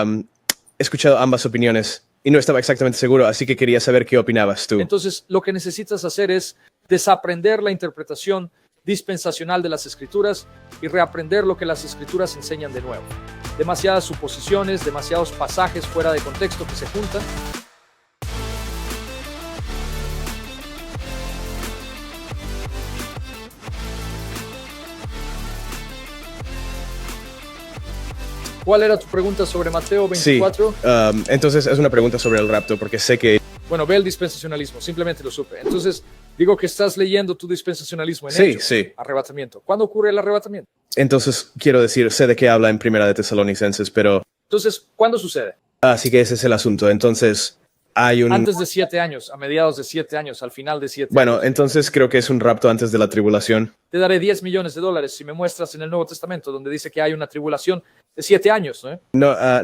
he escuchado ambas opiniones y no estaba exactamente seguro, así que quería saber qué opinabas tú. Entonces, lo que necesitas hacer es desaprender la interpretación dispensacional de las Escrituras y reaprender lo que las Escrituras enseñan de nuevo. Demasiadas suposiciones, demasiados pasajes fuera de contexto que se juntan. ¿Cuál era tu pregunta sobre Mateo 24? Sí, entonces es una pregunta sobre el rapto, porque sé que... Bueno, ve el dispensacionalismo, simplemente lo supe. Entonces, digo que estás leyendo tu dispensacionalismo en Sí, Hechos, sí. arrebatamiento. ¿Cuándo ocurre el arrebatamiento? Entonces, quiero decir, sé de qué habla en Primera de Tesalonicenses, pero... Entonces, ¿cuándo sucede? Así que ese es el asunto. Entonces, hay un... Antes de 7 años, a mediados de 7 años, al final de 7 Bueno, años. entonces creo que es un rapto antes de la tribulación. Te daré $10 millones si me muestras en el Nuevo Testamento, donde dice que hay una tribulación de 7 años, ¿no?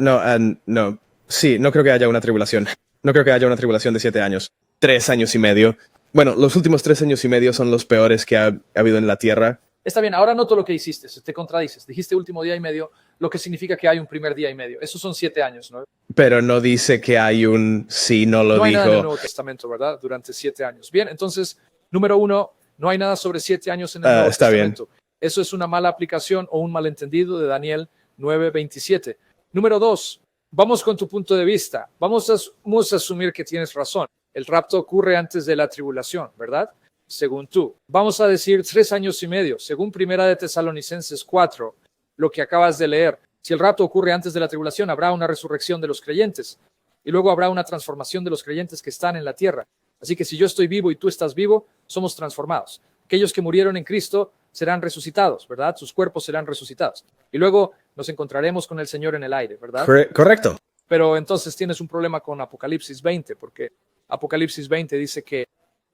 No. Sí, no creo que haya una tribulación. No creo que haya una tribulación de 7 años. 3 años y medio. Bueno, los últimos 3 años y medio son los peores que ha habido en la Tierra. Está bien, ahora noto lo que hiciste, te contradices. Dijiste último día y medio, lo que significa que hay un primer día y medio. Esos son 7 años, ¿no? Pero no dice que hay un... Sí, no lo No hay dijo. nada en el Nuevo Testamento, ¿verdad? Durante 7 años. Bien, entonces, número 1, no hay nada sobre 7 años en el Nuevo Está Testamento. Eso es una mala aplicación o un malentendido de Daniel 9:27. Número 2, vamos con tu punto de vista. Vamos a asumir que tienes razón. El rapto ocurre antes de la tribulación, ¿verdad? Según tú. Vamos a decir 3 años y medio. Según Primera de Tesalonicenses 4, lo que acabas de leer. Si el rapto ocurre antes de la tribulación, habrá una resurrección de los creyentes. Y luego habrá una transformación de los creyentes que están en la tierra. Así que si yo estoy vivo y tú estás vivo, somos transformados. Aquellos que murieron en Cristo serán resucitados, ¿verdad? Sus cuerpos serán resucitados. Y luego nos encontraremos con el Señor en el aire, ¿verdad? Correcto. Pero entonces tienes un problema con Apocalipsis 20, porque Apocalipsis 20 dice que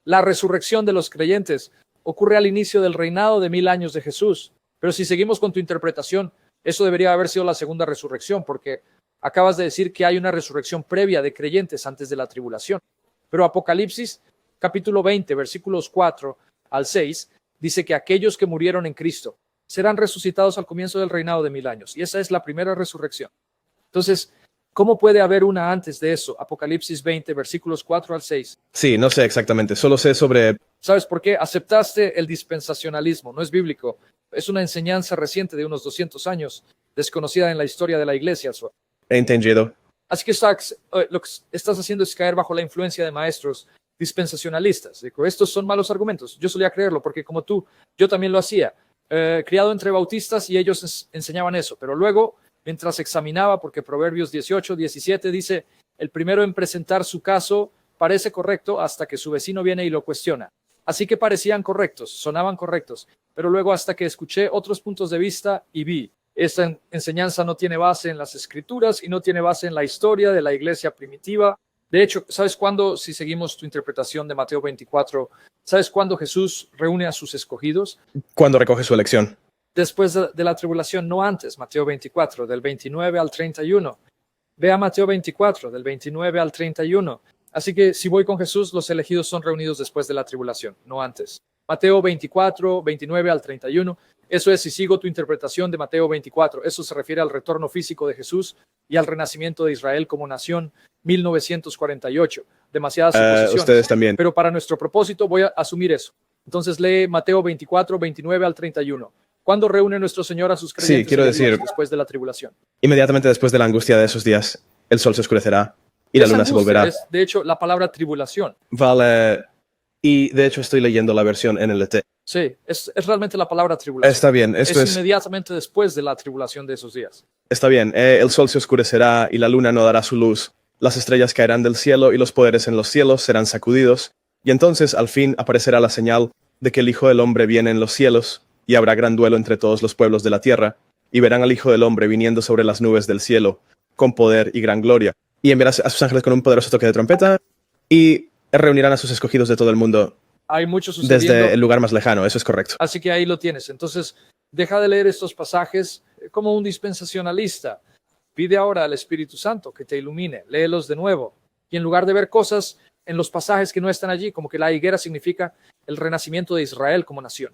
la resurrección de los creyentes ocurre al inicio del reinado de 1000 años de Jesús. Pero si seguimos con tu interpretación, eso debería haber sido la segunda resurrección, porque acabas de decir que hay una resurrección previa de creyentes antes de la tribulación. Pero Apocalipsis, capítulo 20, versículos 4 al 6, dice que aquellos que murieron en Cristo serán resucitados al comienzo del reinado de 1000 años. Y esa es la primera resurrección. Entonces, ¿cómo puede haber una antes de eso? Apocalipsis 20, versículos 4 al 6. Sí, no sé exactamente. Solo sé sobre... ¿Sabes por qué? Aceptaste el dispensacionalismo. No es bíblico. Es una enseñanza reciente de unos 200 años, desconocida en la historia de la iglesia. He entendido. Así que lo que estás haciendo es caer bajo la influencia de maestros dispensacionalistas. Digo, estos son malos argumentos. Yo solía creerlo porque como tú, yo también lo hacía. Criado entre bautistas y ellos enseñaban eso. Pero luego, mientras examinaba, porque Proverbios 18, 17 dice, el primero en presentar su caso parece correcto hasta que su vecino viene y lo cuestiona. Así que parecían correctos, sonaban correctos. Pero luego hasta que escuché otros puntos de vista y vi, esta enseñanza no tiene base en las escrituras y no tiene base en la historia de la iglesia primitiva. De hecho, ¿sabes cuándo, si seguimos tu interpretación de Mateo 24, ¿sabes cuándo Jesús reúne a sus escogidos? ¿Cuándo recoge su elección? Después de la tribulación, no antes, Mateo 24, del 29 al 31. Ve a Mateo 24, del 29 al 31. Así que si voy con Jesús, los elegidos son reunidos después de la tribulación, no antes. Mateo 24, 29 al 31. Eso es, si sigo tu interpretación de Mateo 24, eso se refiere al retorno físico de Jesús y al renacimiento de Israel como nación 1948. Demasiadas suposiciones. Ustedes también. Pero para nuestro propósito voy a asumir eso. Entonces lee Mateo 24, 29 al 31. ¿Cuándo reúne nuestro Señor a sus creyentes? Sí, quiero decir, después de la tribulación. Inmediatamente después de la angustia de esos días, el sol se oscurecerá y la luna se volverá. Es, de hecho, la palabra tribulación. Vale. Y de hecho estoy leyendo la versión NLT. Sí, es realmente la palabra tribulación. Está bien. Esto es inmediatamente después de la tribulación de esos días. Está bien. El sol se oscurecerá y la luna no dará su luz. Las estrellas caerán del cielo y los poderes en los cielos serán sacudidos. Y entonces al fin aparecerá la señal de que el Hijo del Hombre viene en los cielos, y habrá gran duelo entre todos los pueblos de la tierra, y verán al Hijo del Hombre viniendo sobre las nubes del cielo, con poder y gran gloria. Y enviará a sus ángeles con un poderoso toque de trompeta, y reunirán a sus escogidos de todo el mundo. Hay mucho sucediendo. Desde el lugar más lejano, eso es correcto. Así que ahí lo tienes. Entonces, deja de leer estos pasajes como un dispensacionalista. Pide ahora al Espíritu Santo que te ilumine. Léelos de nuevo. Y en lugar de ver cosas en los pasajes que no están allí, como que la higuera significa el renacimiento de Israel como nación.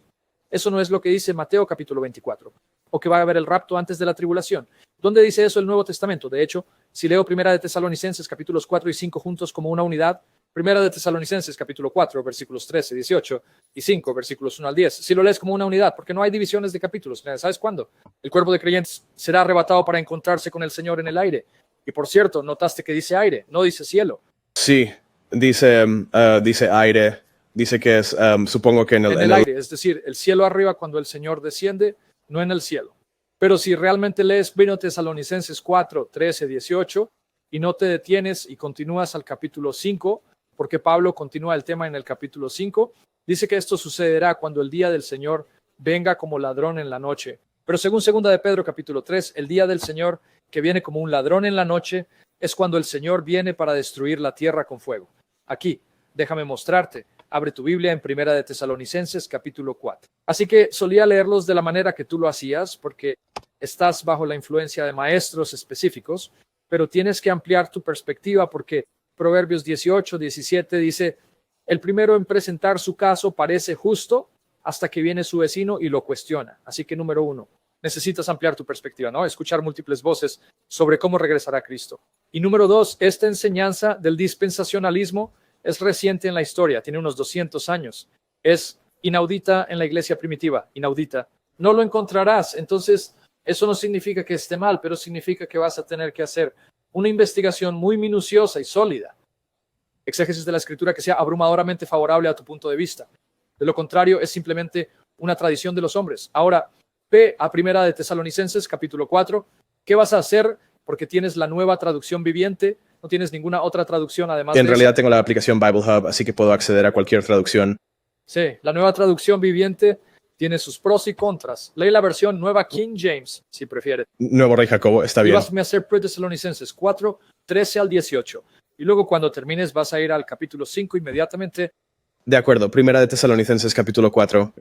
Eso no es lo que dice Mateo capítulo 24. o que va a haber el rapto antes de la tribulación. ¿Dónde dice eso el Nuevo Testamento? De hecho, si leo Primera de Tesalonicenses capítulos 4 y 5 juntos como una unidad, Primera de Tesalonicenses capítulo 4 versículos 13, 18 y 5 versículos 1 al 10, si lo lees como una unidad, porque no hay divisiones de capítulos. ¿Sabes cuándo? El cuerpo de creyentes será arrebatado para encontrarse con el Señor en el aire. Y por cierto, notaste que dice aire, no dice cielo. Sí, dice aire, dice que es, supongo que en el aire, es decir, el cielo arriba cuando el Señor desciende, no en el cielo. Pero si realmente lees 1 Tesalonicenses 4, 13, 18 y no te detienes y continúas al capítulo 5, porque Pablo continúa el tema en el capítulo 5, dice que esto sucederá cuando el día del Señor venga como ladrón en la noche. Pero según 2 de Pedro capítulo 3, el día del Señor que viene como un ladrón en la noche es cuando el Señor viene para destruir la tierra con fuego. Aquí, déjame mostrarte. Abre tu Biblia en Primera de Tesalonicenses capítulo 4. Así que solía leerlos de la manera que tú lo hacías porque estás bajo la influencia de maestros específicos, pero tienes que ampliar tu perspectiva porque Proverbios 18, 17 dice, el primero en presentar su caso parece justo hasta que viene su vecino y lo cuestiona. Así que número 1, necesitas ampliar tu perspectiva, ¿no? Escuchar múltiples voces sobre cómo regresará Cristo. Y número 2, esta enseñanza del dispensacionalismo es reciente en la historia, tiene unos 200 años. Es inaudita en la iglesia primitiva, inaudita. No lo encontrarás, entonces eso no significa que esté mal, pero significa que vas a tener que hacer una investigación muy minuciosa y sólida. Exégesis de la Escritura que sea abrumadoramente favorable a tu punto de vista. De lo contrario, es simplemente una tradición de los hombres. Ahora, ve a Primera de Tesalonicenses, capítulo 4. ¿Qué vas a hacer? Porque tienes la nueva traducción viviente. No tienes ninguna otra traducción además de En realidad esa. tengo la aplicación Bible Hub, así que puedo acceder a cualquier traducción. Sí, la nueva traducción viviente tiene sus pros y contras. Lee la versión nueva King James, si prefieres. Nuevo Rey Jacobo, está Y bien. vas a hacer Tesalonicenses 4, 13 al 18. Y luego cuando termines vas a ir al capítulo 5 inmediatamente. De acuerdo, Primera de Tesalonicenses capítulo 4.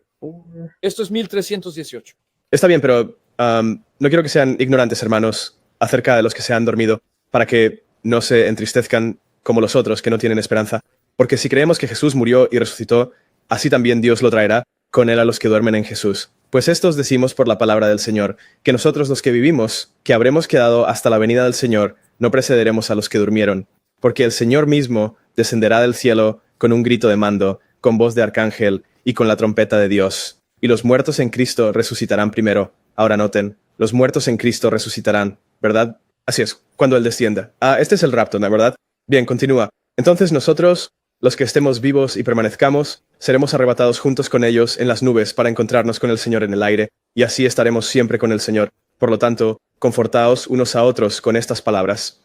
Esto es 1318. Está bien, pero no quiero que sean ignorantes, hermanos, acerca de los que se han dormido, para que no se entristezcan como los otros que no tienen esperanza. Porque si creemos que Jesús murió y resucitó, así también Dios lo traerá con él a los que duermen en Jesús. Pues esto os decimos por la palabra del Señor, que nosotros los que vivimos, que habremos quedado hasta la venida del Señor, no precederemos a los que durmieron. Porque el Señor mismo descenderá del cielo con un grito de mando, con voz de arcángel y con la trompeta de Dios. Y los muertos en Cristo resucitarán primero. Ahora noten, los muertos en Cristo resucitarán, ¿verdad? Así es, cuando Él descienda. Este es el rapto, ¿no? ¿Verdad? Bien, continúa. Entonces nosotros, los que estemos vivos y permanezcamos, seremos arrebatados juntos con ellos en las nubes para encontrarnos con el Señor en el aire, y así estaremos siempre con el Señor. Por lo tanto, confortaos unos a otros con estas palabras.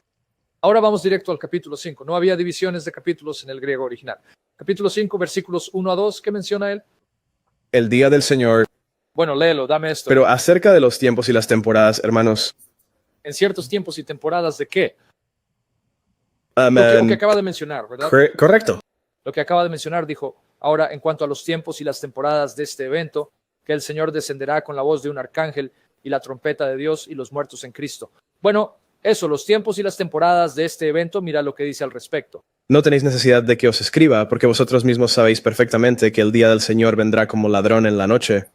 Ahora vamos directo al capítulo 5. No había divisiones de capítulos en el griego original. Capítulo 5, versículos 1 a 2. ¿Qué menciona él? El día del Señor. Bueno, léelo, dame esto. Pero acerca de los tiempos y las temporadas, hermanos. En ciertos tiempos y temporadas, ¿de qué? Amén. Lo que acaba de mencionar, ¿verdad? Correcto. Lo que acaba de mencionar dijo, ahora en cuanto a los tiempos y las temporadas de este evento, que el Señor descenderá con la voz de un arcángel y la trompeta de Dios y los muertos en Cristo. Bueno, eso, los tiempos y las temporadas de este evento, mira lo que dice al respecto. No tenéis necesidad de que os escriba, porque vosotros mismos sabéis perfectamente que el día del Señor vendrá como ladrón en la noche.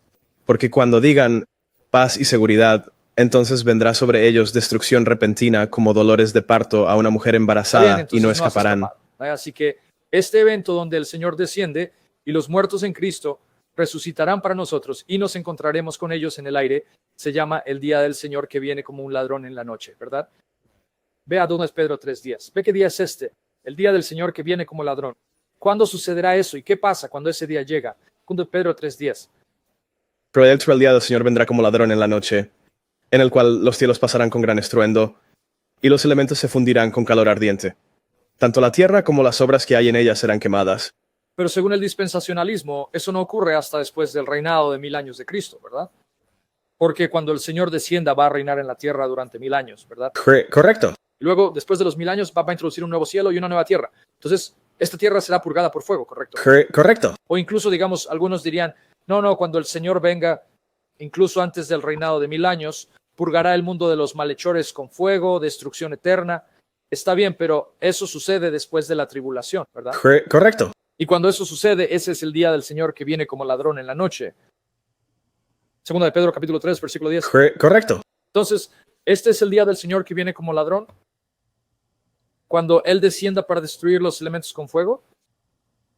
Porque cuando digan paz y seguridad, entonces vendrá sobre ellos destrucción repentina como dolores de parto a una mujer embarazada. Bien, y no has escaparán. escapado. Así que este evento donde el Señor desciende y los muertos en Cristo resucitarán para nosotros y nos encontraremos con ellos en el aire, se llama el día del Señor que viene como un ladrón en la noche, ¿verdad? Ve a 2 Pedro 3:10. Ve qué día es este, el día del Señor que viene como ladrón. ¿Cuándo sucederá eso y qué pasa cuando ese día llega? 2 Pedro 3:10. Pero el día del Señor vendrá como ladrón en la noche, en el cual los cielos pasarán con gran estruendo, y los elementos se fundirán con calor ardiente. Tanto la tierra como las obras que hay en ella serán quemadas. Pero según el dispensacionalismo, eso no ocurre hasta después del reinado de 1000 años de Cristo, ¿verdad? Porque cuando el Señor descienda va a reinar en la tierra durante 1000 años, ¿verdad? Correcto. Y luego, después de los 1000 años, va a introducir un nuevo cielo y una nueva tierra. Entonces, esta tierra será purgada por fuego, ¿correcto? Correcto. O incluso, digamos, algunos dirían, no, cuando el Señor venga, incluso antes del reinado de 1000 años, purgará el mundo de los malhechores con fuego, destrucción eterna. Está bien, pero eso sucede después de la tribulación, ¿verdad? Correcto. Y cuando eso sucede, ese es el día del Señor que viene como ladrón en la noche. Segunda de Pedro, capítulo 3, versículo 10. Correcto. Entonces, este es el día del Señor que viene como ladrón, cuando Él descienda para destruir los elementos con fuego.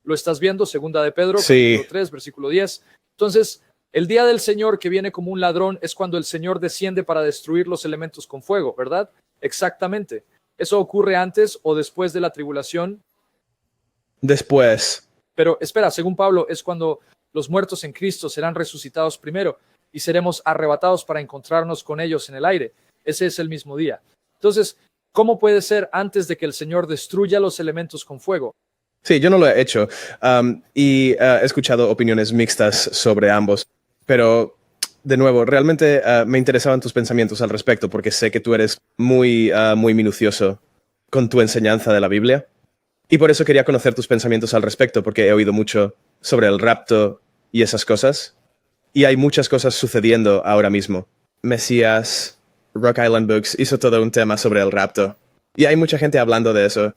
¿Lo estás viendo? Segunda de Pedro, Sí. capítulo 3, versículo 10. Entonces, el día del Señor que viene como un ladrón es cuando el Señor desciende para destruir los elementos con fuego, ¿verdad? Exactamente. ¿Eso ocurre antes o después de la tribulación? Después. Pero espera, según Pablo, es cuando los muertos en Cristo serán resucitados primero y seremos arrebatados para encontrarnos con ellos en el aire. Ese es el mismo día. Entonces, ¿cómo puede ser antes de que el Señor destruya los elementos con fuego? Sí, yo no lo he hecho. He escuchado opiniones mixtas sobre ambos. Pero, de nuevo, realmente me interesaban tus pensamientos al respecto porque sé que tú eres muy minucioso con tu enseñanza de la Biblia. Y por eso quería conocer tus pensamientos al respecto, porque he oído mucho sobre el rapto y esas cosas. Y hay muchas cosas sucediendo ahora mismo. Mesías, Rock Island Books hizo todo un tema sobre el rapto. Y hay mucha gente hablando de eso.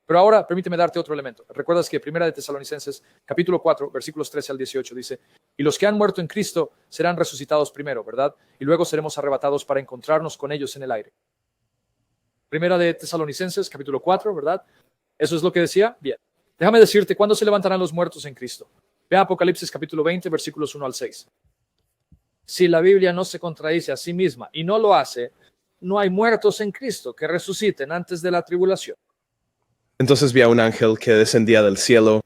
Pero ahora permíteme darte otro elemento. Recuerdas que Primera de Tesalonicenses, capítulo 4, versículos 13 al 18, dice: y los que han muerto en Cristo serán resucitados primero, ¿verdad? Y luego seremos arrebatados para encontrarnos con ellos en el aire. Primera de Tesalonicenses, capítulo 4, ¿verdad? ¿Eso es lo que decía? Bien. Déjame decirte, ¿cuándo se levantarán los muertos en Cristo? Ve a Apocalipsis, capítulo 20, versículos 1 al 6. Si la Biblia no se contradice a sí misma y no lo hace, no hay muertos en Cristo que resuciten antes de la tribulación. Entonces vi a un ángel que descendía del cielo,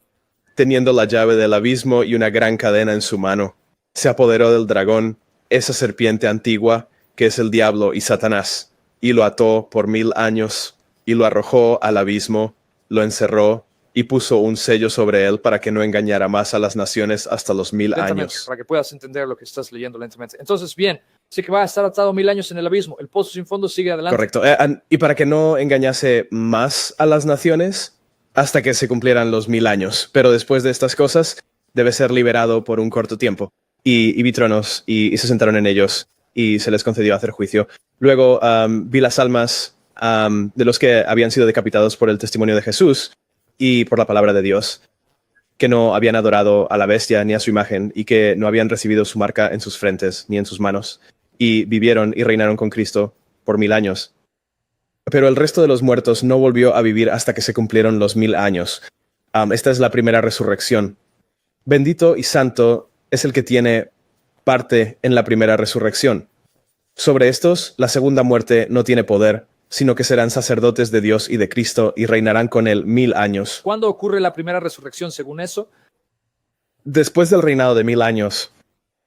teniendo la llave del abismo y una gran cadena en su mano. Se apoderó del dragón, esa serpiente antigua, que es el diablo y Satanás, y lo ató por 1000 años, y lo arrojó al abismo, lo encerró, y puso un sello sobre él para que no engañara más a las naciones hasta los 1000 Lentamente, años. para que puedas entender lo que estás leyendo lentamente. Entonces, bien, sí que va a estar atado 1000 años en el abismo. El pozo sin fondo sigue adelante. Correcto. Y para que no engañase más a las naciones hasta que se cumplieran los 1000 años. Pero después de estas cosas, debe ser liberado por un corto tiempo. Y vi tronos y se sentaron en ellos y se les concedió hacer juicio. Luego vi las almas de los que habían sido decapitados por el testimonio de Jesús y por la palabra de Dios, que no habían adorado a la bestia ni a su imagen y que no habían recibido su marca en sus frentes ni en sus manos, y vivieron y reinaron con Cristo por 1000 años. Pero el resto de los muertos no volvió a vivir hasta que se cumplieron los 1000 años. Esta es la primera resurrección. Bendito y santo es el que tiene parte en la primera resurrección. Sobre estos, la segunda muerte no tiene poder, sino que serán sacerdotes de Dios y de Cristo y reinarán con él 1000 años. ¿Cuándo ocurre la primera resurrección según eso? Después del reinado de 1000 años.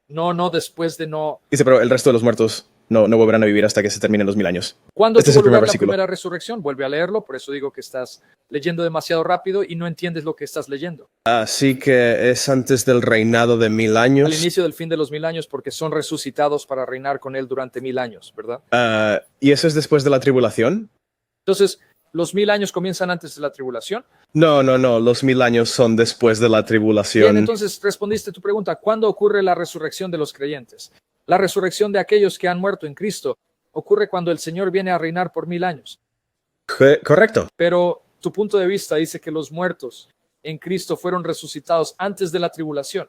No, después de no. Dice, pero el resto de los muertos no volverán a vivir hasta que se terminen los 1000 años. ¿Cuándo Este es tuvo el primer lugar la versículo. primera resurrección? Vuelve a leerlo, por eso digo que estás leyendo demasiado rápido y no entiendes lo que estás leyendo. Así que es antes del reinado de 1000 años. Al inicio del fin de los 1000 años, porque son resucitados para reinar con él durante 1000 años, ¿verdad? ¿Y eso es después de la tribulación? Entonces, ¿los 1000 años comienzan antes de la tribulación? No, los 1000 años son después de la tribulación. Bien, entonces respondiste tu pregunta. ¿Cuándo ocurre la resurrección de los creyentes? La resurrección de aquellos que han muerto en Cristo ocurre cuando el Señor viene a reinar por 1000 años. Correcto. Pero tu punto de vista dice que los muertos en Cristo fueron resucitados antes de la tribulación,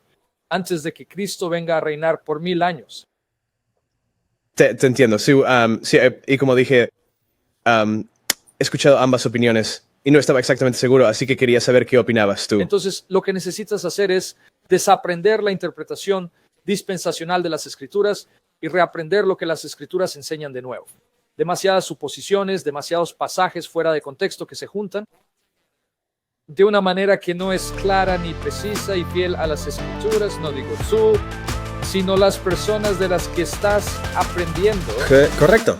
antes de que Cristo venga a reinar por 1000 años. Te entiendo. Sí, sí, y como dije, he escuchado ambas opiniones y no estaba exactamente seguro, así que quería saber qué opinabas tú. Entonces, lo que necesitas hacer es desaprender la interpretación dispensacional de las Escrituras y reaprender lo que las Escrituras enseñan de nuevo. Demasiadas suposiciones, demasiados pasajes fuera de contexto que se juntan de una manera que no es clara ni precisa y fiel a las Escrituras, no digo tú, sino las personas de las que estás aprendiendo. Correcto.